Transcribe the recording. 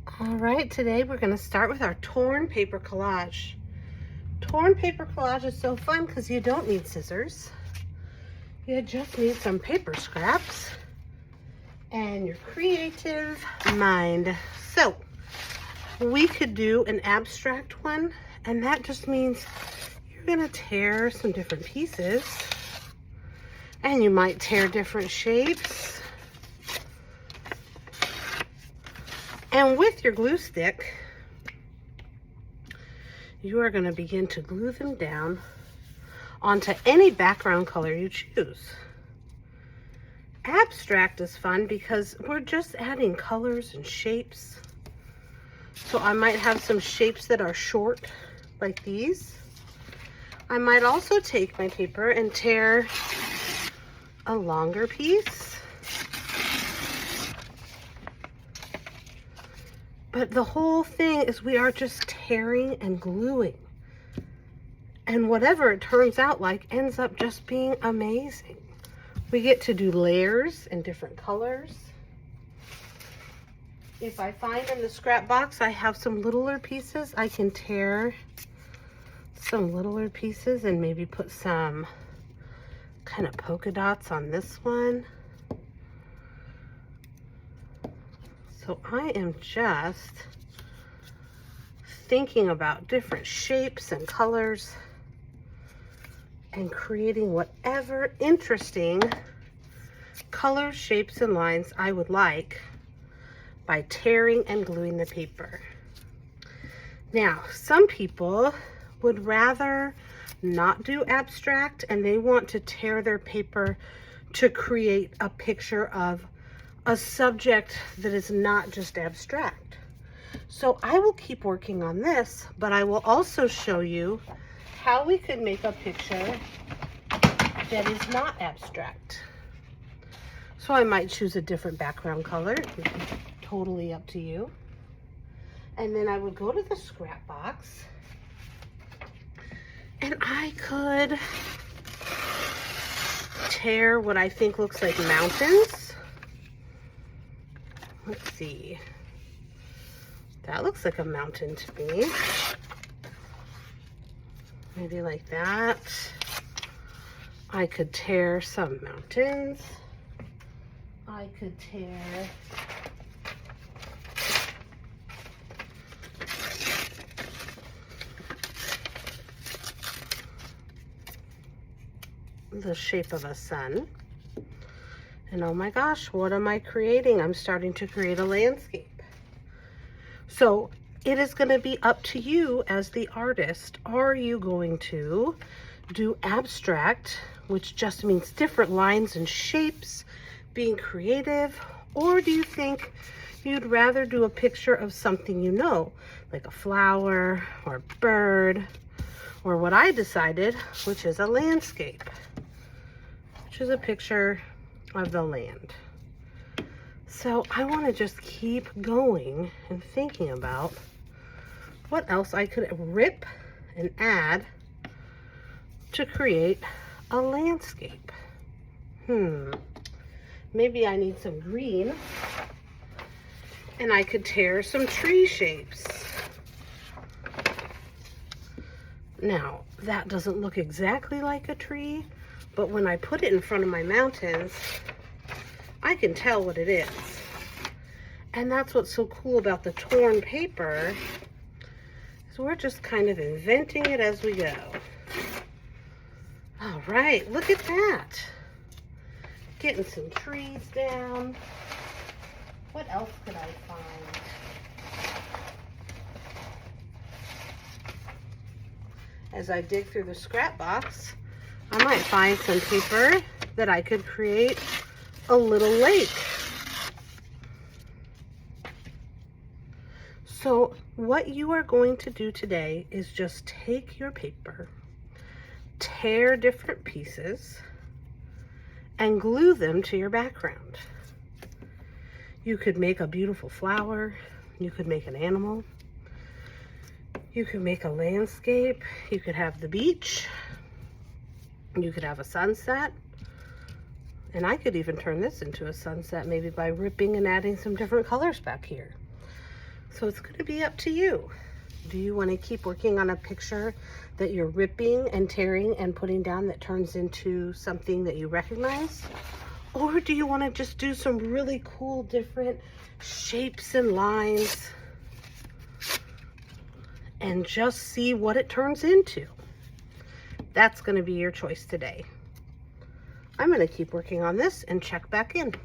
All right, today we're going to start with our torn paper collage. Torn paper collage is so fun because you don't need scissors. You just need some paper scraps and your creative mind. So we could do an abstract one, and that just means you're going to tear some different pieces, and you might tear different shapes. And with your glue stick, you are going to begin to glue them down onto any background color you choose. Abstract is fun because we're just adding colors and shapes. So I might have some shapes that are short, like these. I might also take my paper and tear a longer piece. But the whole thing is we are just tearing and gluing. And whatever it turns out like ends up just being amazing. We get to do layers in different colors. If I find in the scrap box I have some littler pieces, I can tear some littler pieces and maybe put some kind of polka dots on this one. So I am just thinking about different shapes and colors and creating whatever interesting colors, shapes, and lines I would like by tearing and gluing the paper. Now, some people would rather not do abstract and they want to tear their paper to create a picture of a subject that is not just abstract. So I will keep working on this, but I will also show you how we could make a picture that is not abstract. So I might choose a different background color, totally up to you. And then I would go to the scrap box and I could tear what I think looks like mountains. Let's see. That looks like a mountain to me. Maybe like that. I could tear some mountains. I could tear the shape of a sun. And oh my gosh, what am I creating? I'm starting to create a landscape. So it is going to be up to you as the artist. Are you going to do abstract, which just means different lines and shapes, being creative? Or do you think you'd rather do a picture of something you know, like a flower or a bird, or what I decided, which is a landscape, which is a picture of the land. So I want to just keep going and thinking about what else I could rip and add to create a landscape. Maybe I need some green and I could tear some tree shapes. Now, that doesn't look exactly like a tree, but when I put it in front of my mountains, I can tell what it is. And that's what's so cool about the torn paper, is we're just kind of inventing it as we go. All right, look at that. Getting some trees down. What else could I find? As I dig through the scrap box, I might find some paper that I could create a little lake. So what you are going to do today is just take your paper, tear different pieces, and glue them to your background. You could make a beautiful flower. You could make an animal. You could make a landscape. You could have the beach. You could have a sunset. And I could even turn this into a sunset maybe by ripping and adding some different colors back here. So So it's going to be up to you. Do you want to keep working on a picture that you're ripping and tearing and putting down that turns into something that you recognize? Or do you want to just do some really cool different shapes and lines and just see what it turns into? That's going to be your choice today. I'm going to keep working on this and check back in.